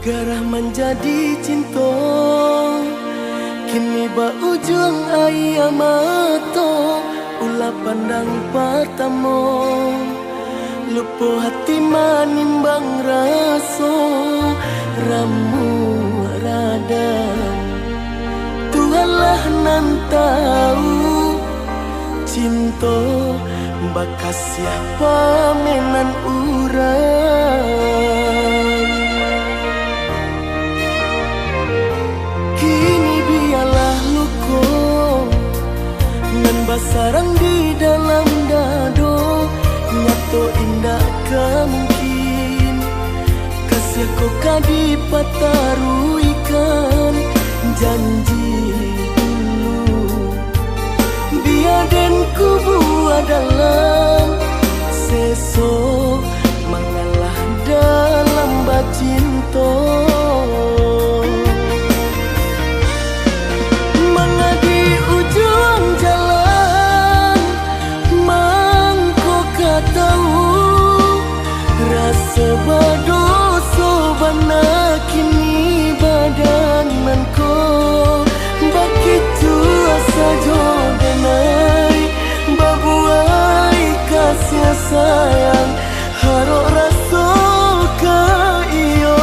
Garah menjadi cinta, kini ba ujung ayam mato, ulah pandang pertama, lupa hati manimbang rasa, ramu radam. Tuhanlah nan tahu, cinta bakas siapa menan urang. Basarang di dalam dado, nyato indah kemungkin kasih kau kadi pataruikan janji dulu. Biaden ku buat dalam sesok mengalah dalam bacinto. Mengadi ujung jalan rasa badoso bana kini badananku begitu asa jodenai babuai kasih sayang harok rasa ke iyo.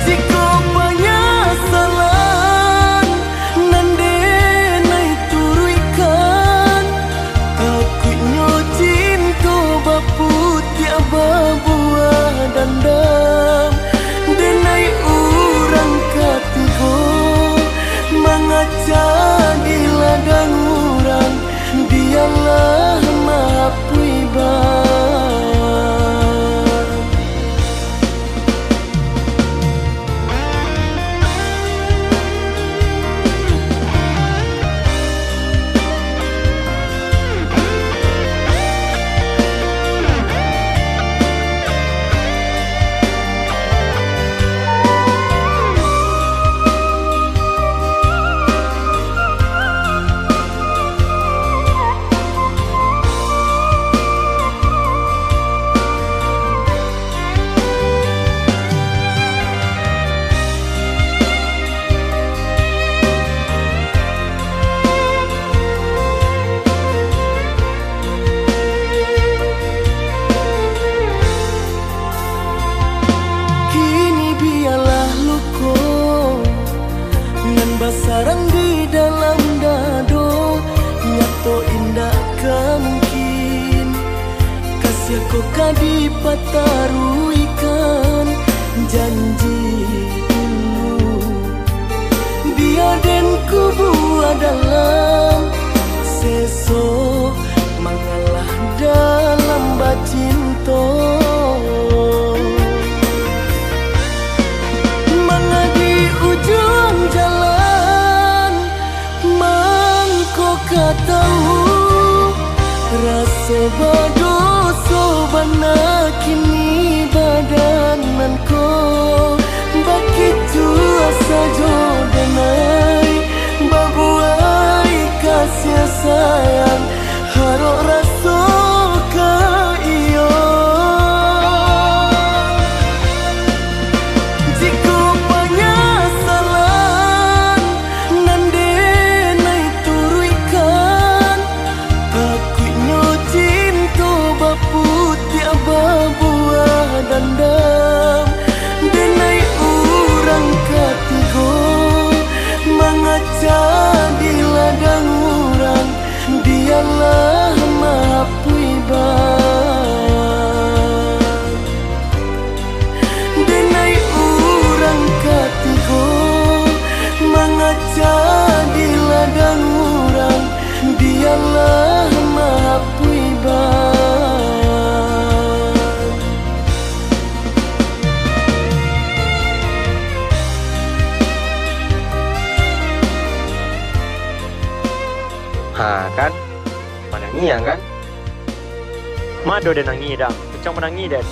Jika penyesalan nande nai turuikan putih buah dandam denai urang katigo mengaca di ladang urang dialah mapui sarang di dalam dado, nyato indah kemungkin kasih kau kadi pataruikan janji dulu. Biaden ku buat dalam sesok mengalah dalam bacinto. Mengadi ujung jalan kau tahu rasa badoso bana kini badananku begitu asa jodenai babuai kasih sayang harok rasa ke iyo. Jika penyesalan nande nai turuikan akunya cinta putih buah dandam denai urang katigo mengaca di ladang urang dialah mapui denai urang katigo mengaca di ladang urang dialah mapui kan? Menangi ya kan? Mado dan nangi dah, macam menangi dan.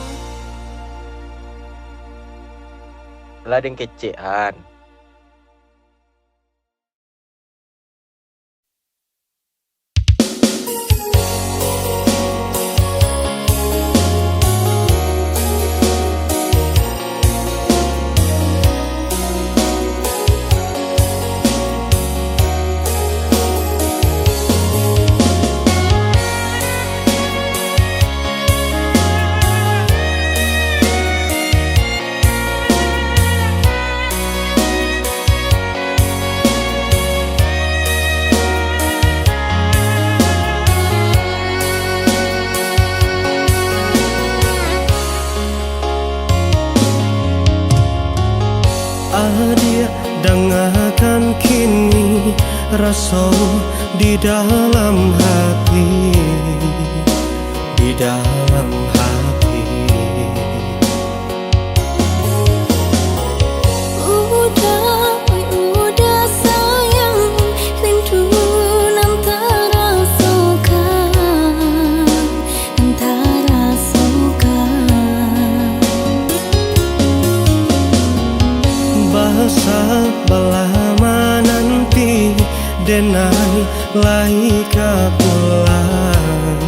Lah deng kecean. rasa di dalam hati, di dalam hati. Udah sayang, rindu nan terasakan, nan terasakan. Bahasa belama nanti denai lai ka pulang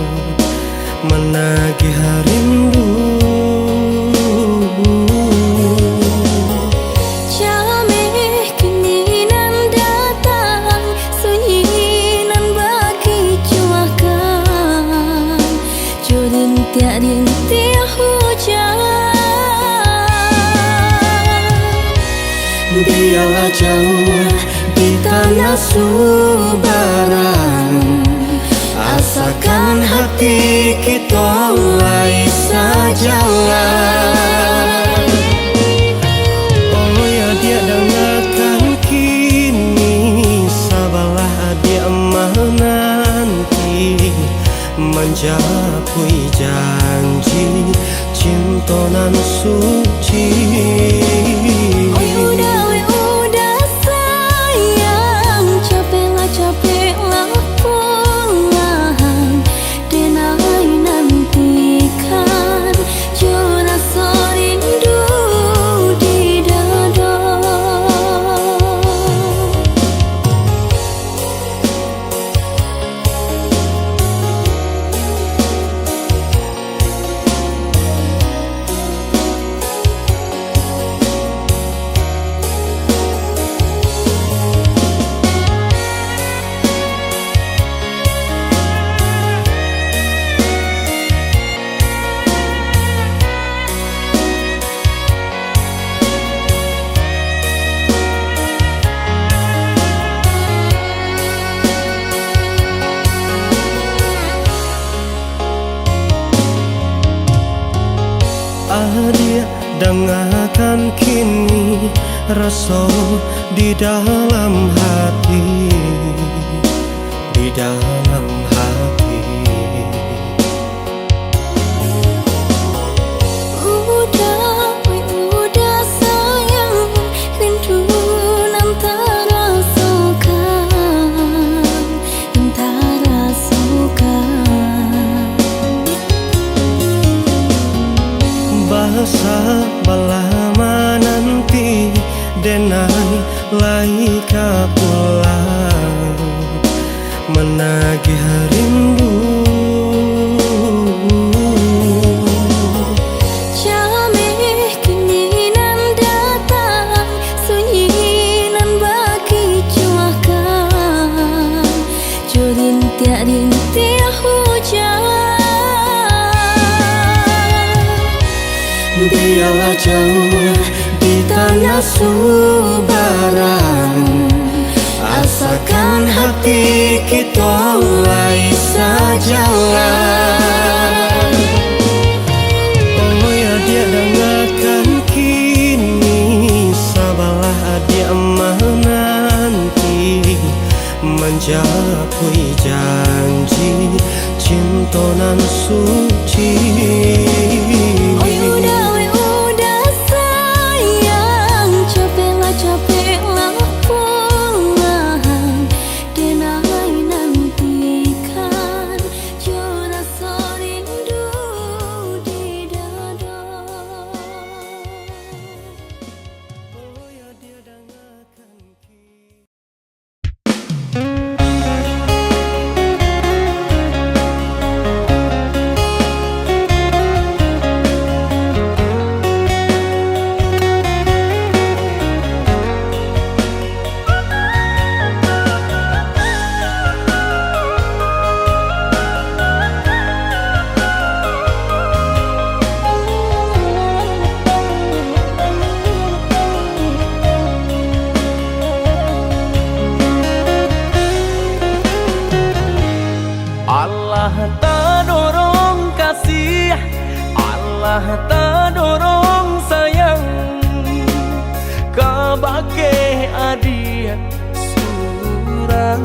menagih rindu. Jameh kini nan datang, sunyi nan bagi cuakan, jodoh rintik hujan. Biarlah jauh di tanah Subaran, asalkan hati kita lai sajalah. Oh ya dia dengarkan kini, sabarlah dia menanti mencapai janji cinta nan suci. Udah sayang, capeklah pulang, denai nantikan jo rasa rindu di dada. Dia dengarkan kini rasa di dalam hati, di dalam hati. Udah sayang, rindu nan terasakan, nan terasakan. Bahasa belama nanti denai lai ka pulang menagih rindu. Jameh kini nan datang, sunyi nan bagi cuakan, jodoh rintik hujan. Biarlah jauh di tanah Subaran, asalkan hati kita lai sajalah. Oh ya dia dengarkan kini, sabarlah dia menanti mencapai janji cinta nan suci. Udah sayang, capeklah pulang, denai nantikan jo rasa rindu di dada. Oh ya dia dengarkan kini. tak dorong sayang kabake adia surang datang.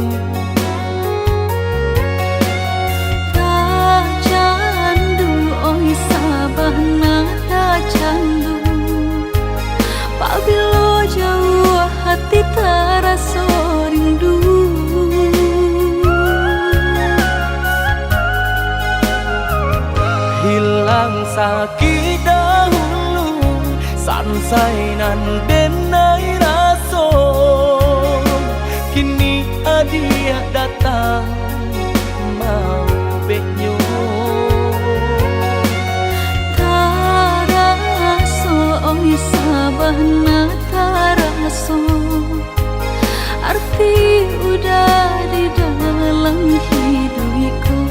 Tak candu oi sabana tak candu, apabila jauh hati terasa rindu. Hilang sakit dahulu, sansai nan denai raso. Kini adia datang mau beknyo. Taraso oi sabana taraso, arti udah di dalam hidupku.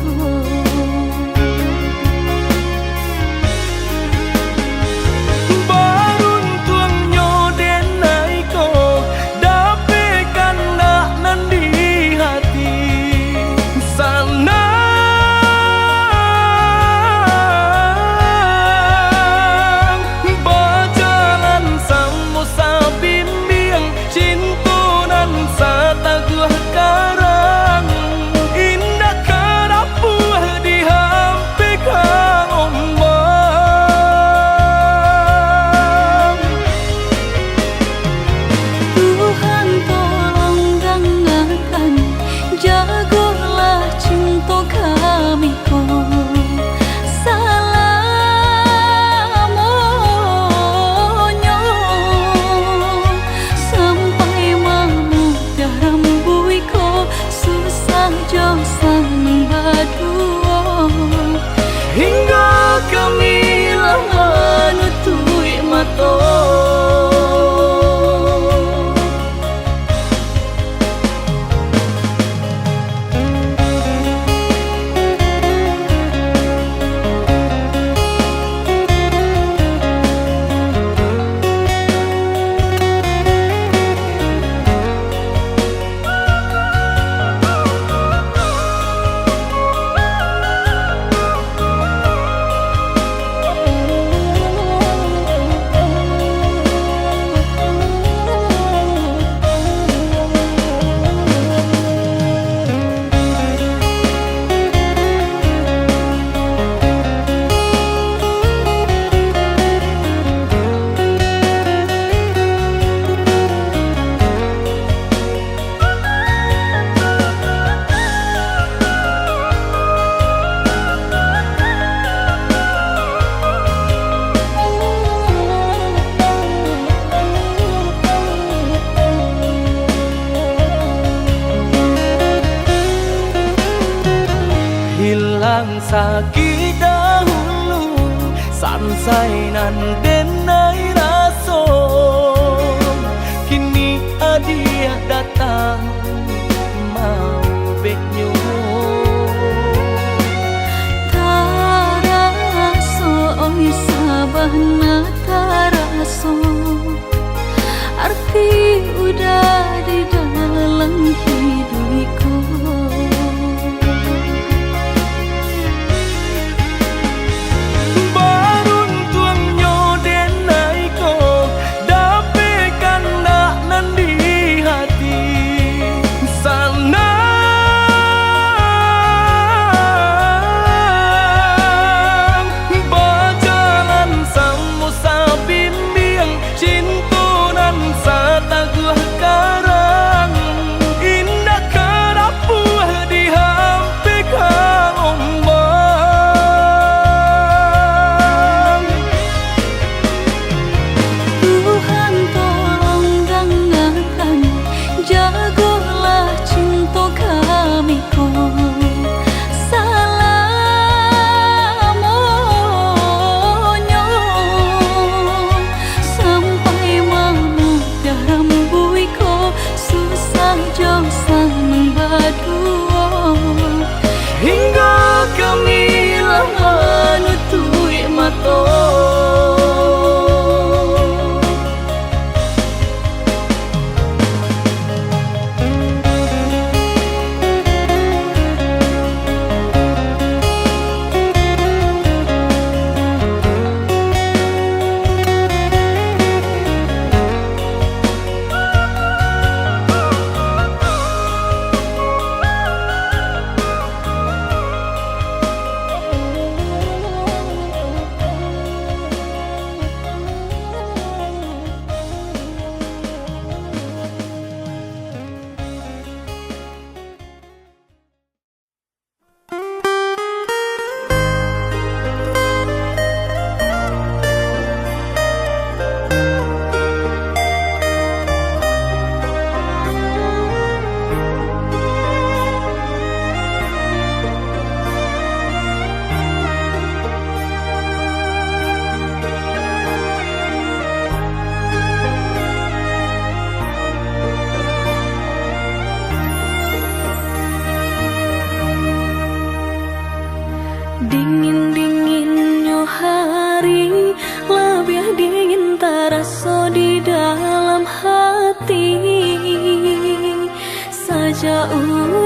Hingga kami lama nutui mata. Hilang sakit dahulu, sansai nan denai raso. Kini adia datang mau beknyo. Taraso oi sabana taraso, arti udah di dalam hidupku.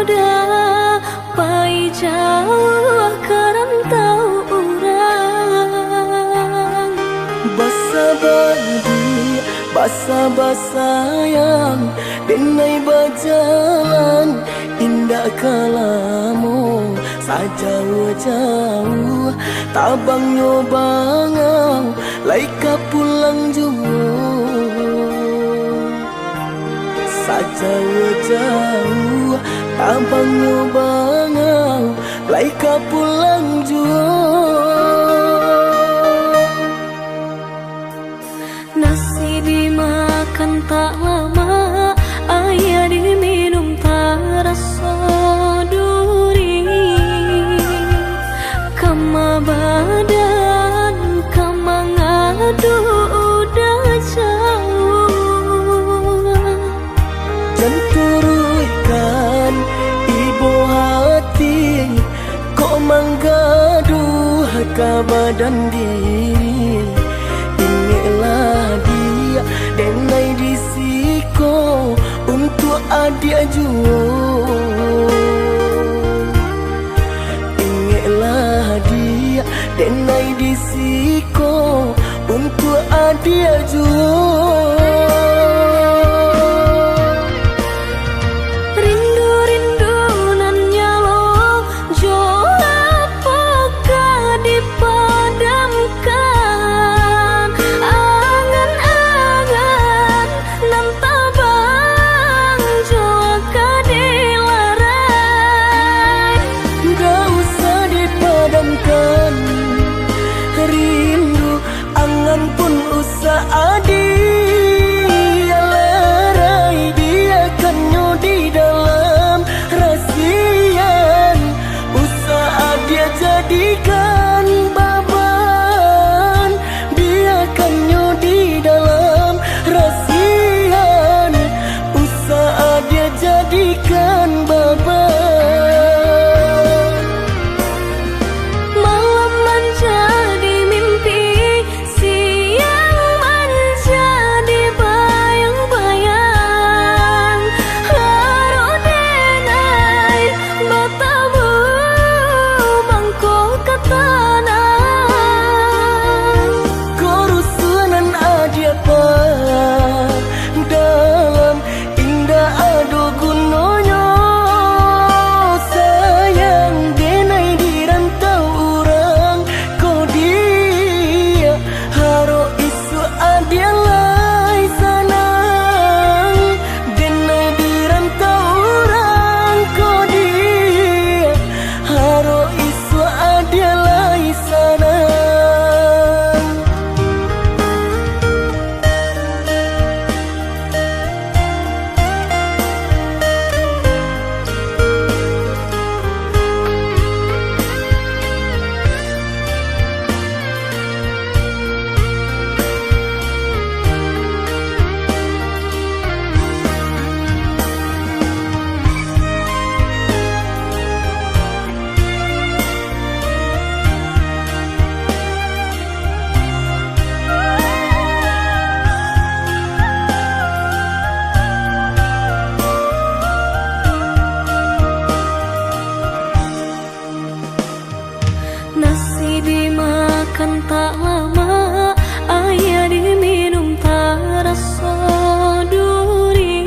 udah pai jauh kerantau orang. Basa-badi, basa-basayang denai berjalan indah kalamu sajauh-jauh tabang nyobangau laika pulang jauh sajauh-jauh tabang nyobangau laika pulang jauh. Nasi dimakan tak lama, air diminum tak rasa duri. Kama badan, kama ngadu udah jauh. Janturuikan ibu hati, kok menggaduh ke badan diri. Inilah dia denai disiko untuk adik jual. Inilah dia denai disiko untuk adik jual. Rindu-rindu nan nyalo, jo apakah dipadamkan? Angan-angan nan tabang, jo akah dilarai. Gak usah dipadamkan rindu, angan pun usah dilerai. Biarkan nyo di dalam rahasian, usah dia jadikan baban. Biarkan nyo di dalam rahasian, usah dia jadikan baban. Malam menjadi mimpi, siang menjadi bayang-bayang. Haro denai batamu bangko ke tanah. Kerusuhan adia pa dalam indah ado gunonyo. Sayang denai di rantau orang, kau dia haro isu adia lai sanang. Denai di rantau orang, kau dia haro isu adia lai sanang. Nasi dimakan tak lama, air diminum tak rasa duri.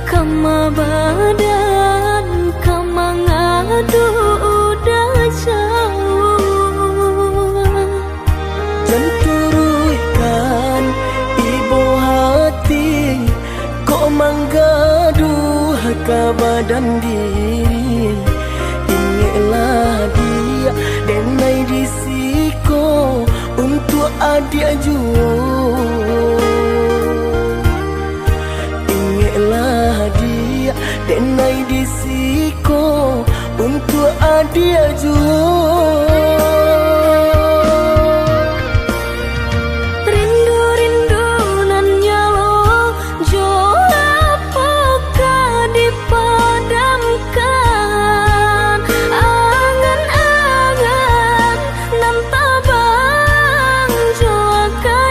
Kama badan, kama ngadu udah jauh. Janturuikan ibu hati, kok menggaduh ke badan diri. Inilah dia denai disiko untuk adik jual. Inilah dia denai disiko untuk adik jual. Rindu-rindu nan nyalo, jo apakah dipadamkan? Angan-angan nan tabang, jo akah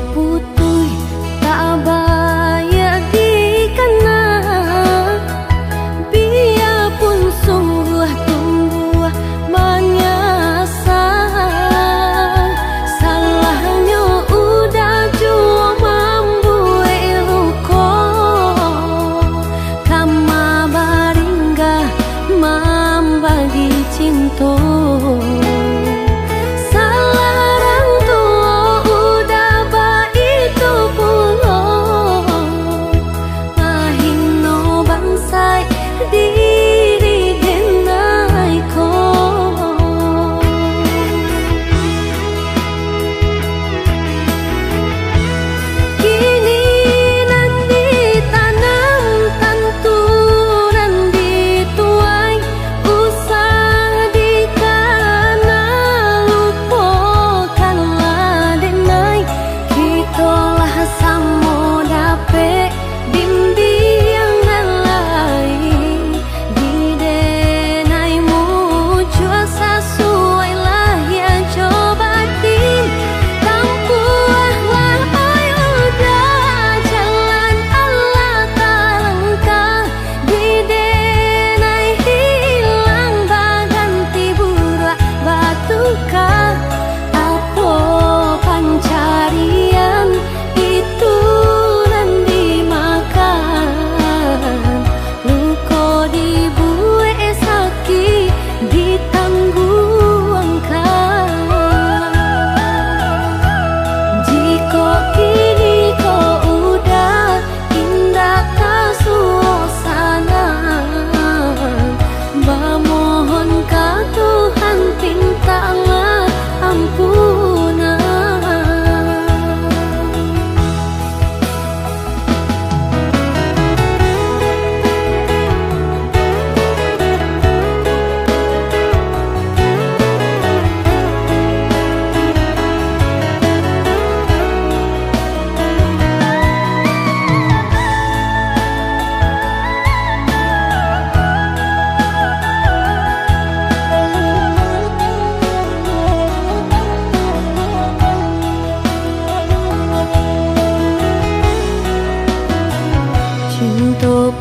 putui tak bayak dikena, biarpun sungguh tumbuh menyasar. Salahnya udah jua membuat luka, kama baringga membagi cinta.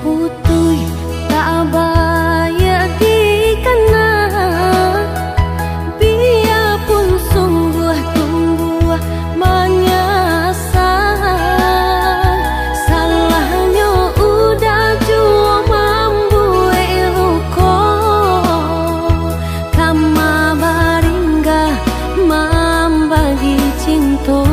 Putui tak bayak dikena, biarpun sungguh tumbuh menyasar. Salahnya udah jua membuat luka, kama baringga membagi cinta.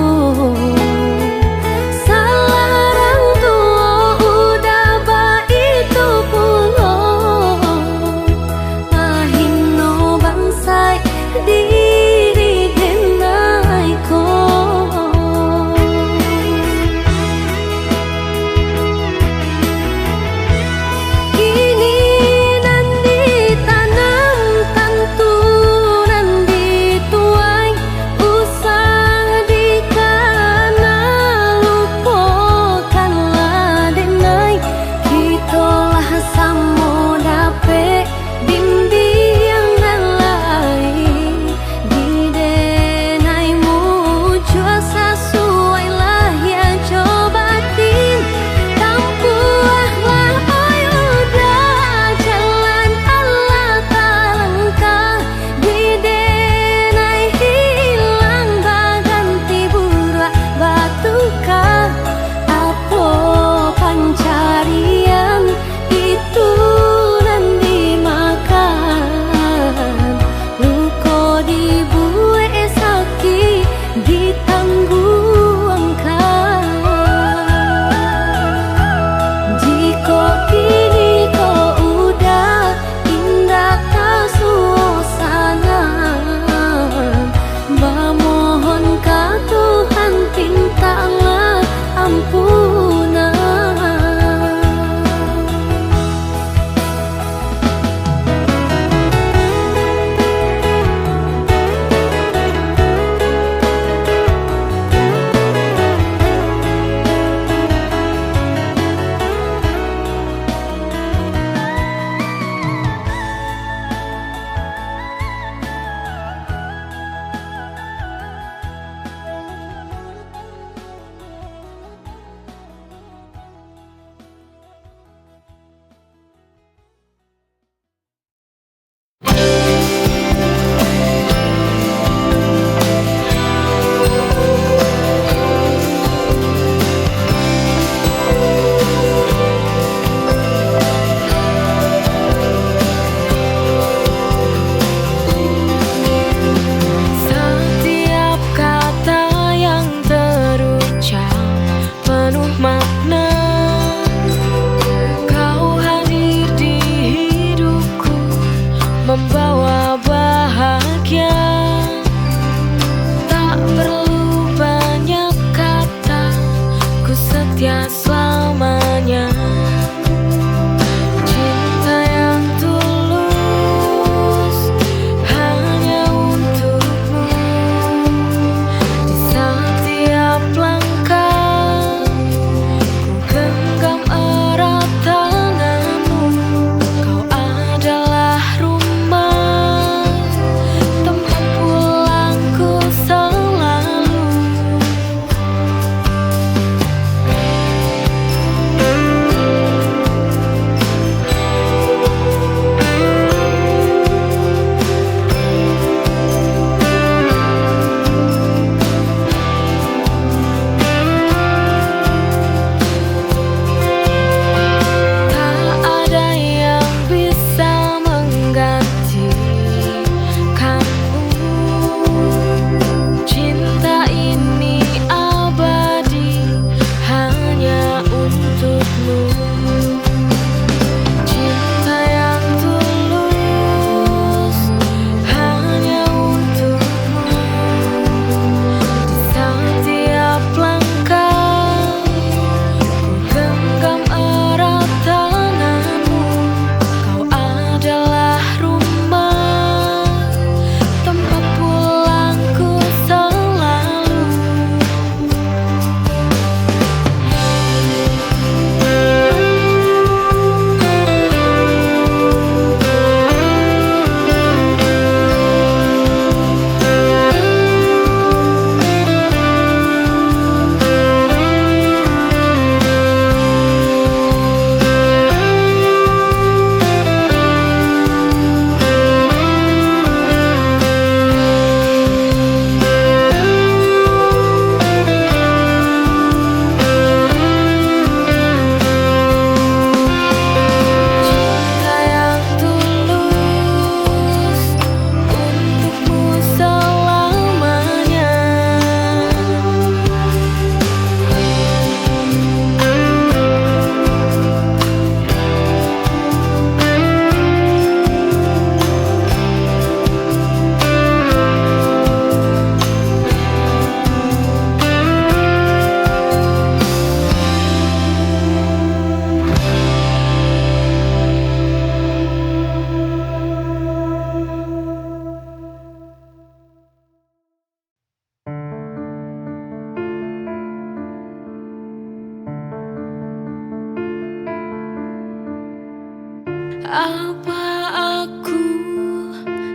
Apa aku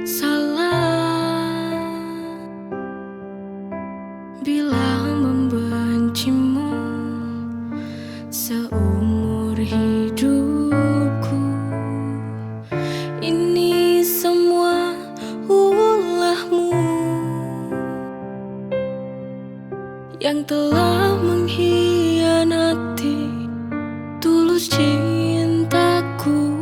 salah bila membencimu seumur hidupku? Ini semua ulahmu yang telah mengkhianati tulus cintaku.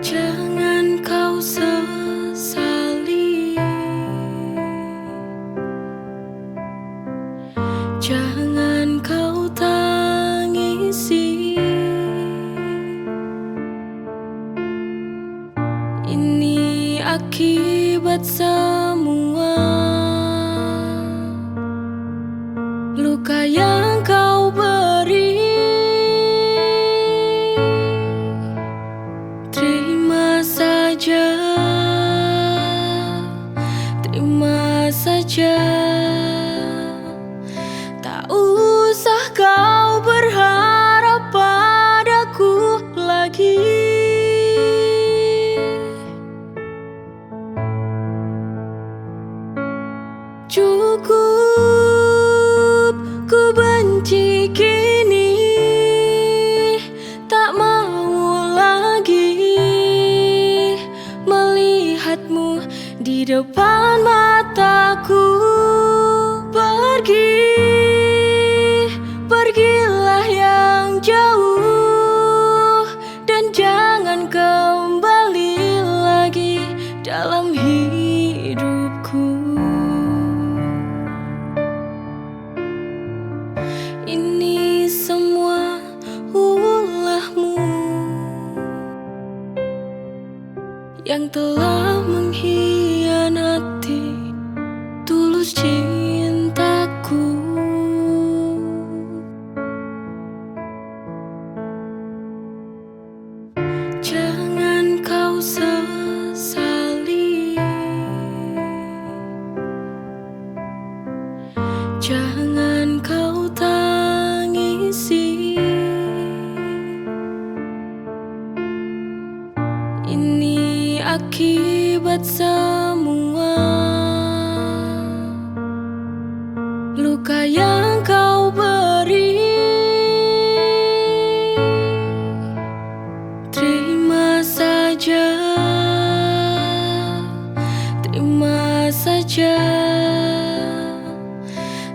Jangan kau sesali, jangan kau tangisi. Ini akibat semua luka yang kau beri. Terima saja, terima saja. Tak usah kau berharap padaku lagi. Cukup ku benci kini, tak mau lagi melihatmu di depan mataku. Pergi, pergilah yang jauh dan jangan kembali lagi dalam hidupku. Ini semua ulahmu yang telah mengkhianati tulus cintaku. Jangan kau sesali, jangan kau tangisi. Ini akibat semua luka yang kau beri. Terima saja, terima saja.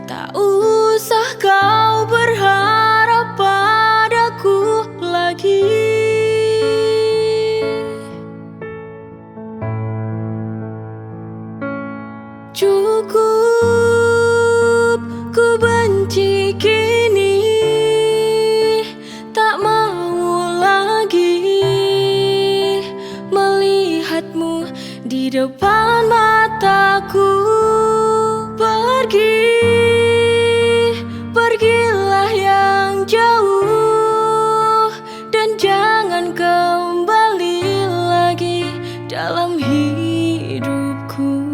Tak usah kau berharap padaku lagi. Cukup ku benci kini, tak mau lagi melihatmu di depan mataku. Pergi, pergilah yang jauh dan jangan kembali lagi dalam hidupku.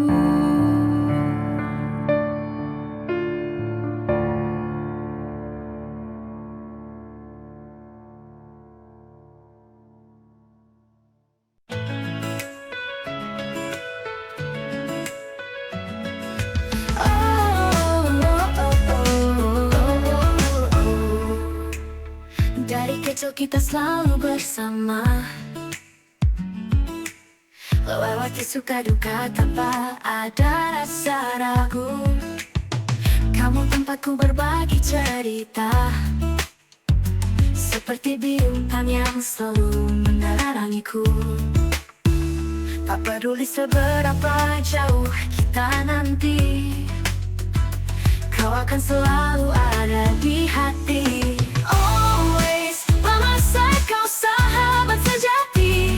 Dari kecil kita selalu bersama, lewati suka duka tanpa ada rasa ragu. Kamu tempatku berbagi cerita, seperti bintang yang selalu menerangiku. Tak peduli seberapa jauh kita nanti, kau akan selalu ada di hati. Always, lama saya kau sahabat sejati,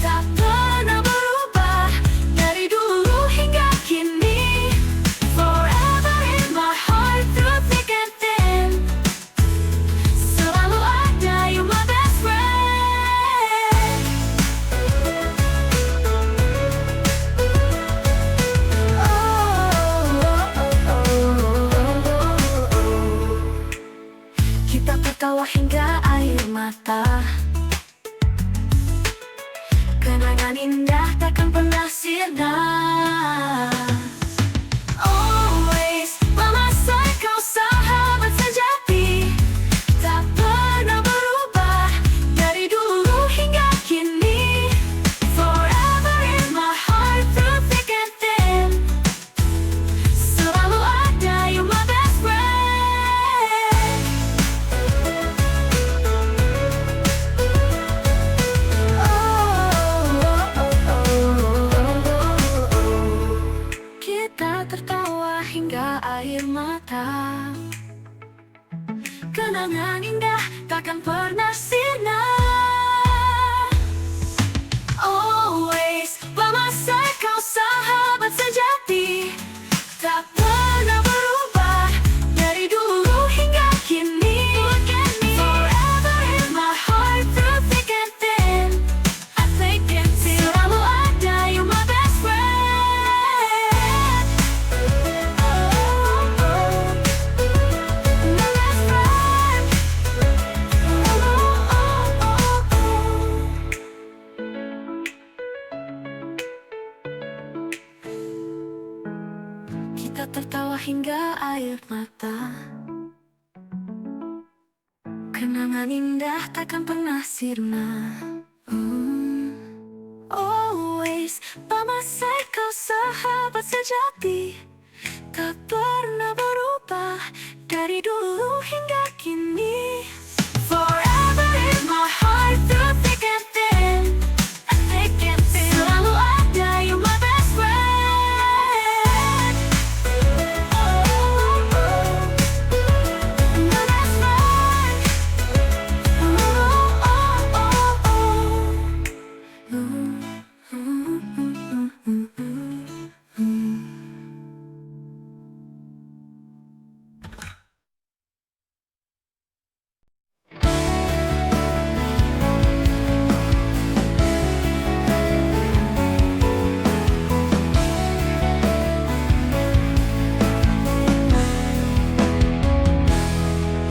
tak pernah berubah dari dulu hingga kini. Forever in my heart, through thick and thin, selalu ada, you my best friend. Kenangan indah takkan pernah sirna. Always by my side, kau sahabat sejati, tak pernah berubah dari dulu hingga kini. Forever in my heart, through thick and thin, selalu ada, you my best friend. Kita tertawa hingga air mata, kenangan indah takkan pernah sirna. Always by my side, kau sahabat sejati, tak pernah berubah dari dulu hingga kini. Forever in my heart, through thick and thin, I think it's selalu ada, you my best friend. My best friend. Kita tertawa hingga air mata, kenangan indah takkan pernah sirna. Always by my side, kau sahabat sejati, tak pernah berubah dari dulu hingga kini. Forever in my heart, through thick and thin, thick and thin, selalu ada, you my best friend. My best friend.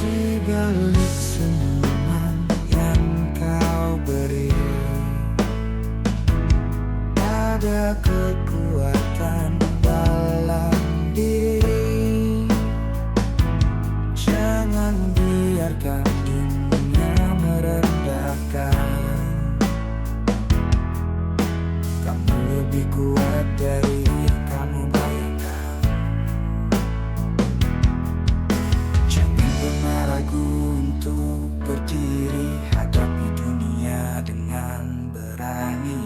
Di balik senyuman yang kau beri, ada kekuatan dalam diri. Jangan biarkan dunia merendahkan. Kamu lebih kuat dari yang kamu bayangkan. Jangan pernah ragu untuk berdiri, hadapi dunia dengan berani.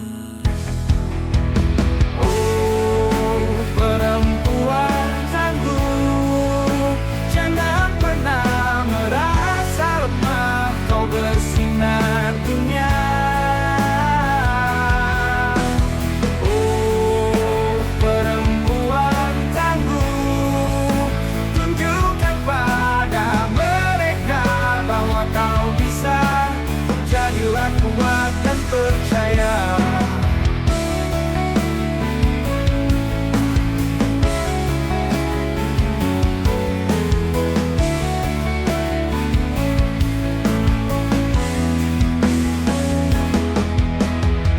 Oh, perempuan tangguh, jangan pernah merasa lemah, kau bersinar dunia. Oh, perempuan tangguh, tunjukkan pada mereka bahwa kau bisa. Jadilah kuat dan percaya.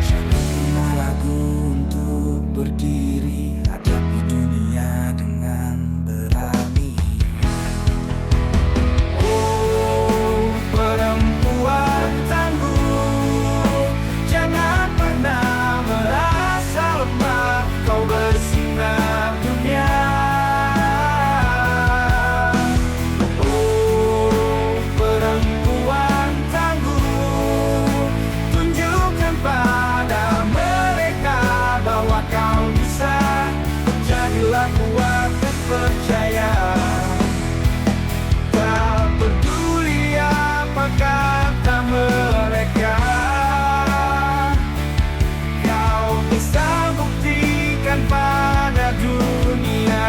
Jangan pernah ragu untuk berdiri, hadapi dunia dengan berani. Oh, perempuan tangguh, jangan pernah merasa lemah, kau bersinar dunia. Oh, perempuan tangguh, tunjukkan pada mereka bahwa kau bisa. Jadilah kuat dan percaya. Tak peduli apa kata mereka, kau bisa buktikan pada dunia.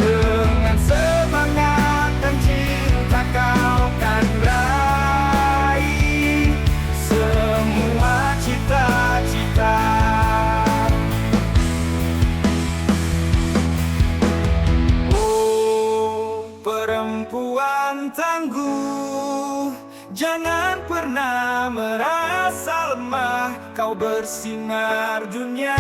Dengan semangat dan cinta kau kan raih semua cita-cita. Oh, perempuan tangguh, jangan pernah merasa merasa lemah, kau bersinar dunia.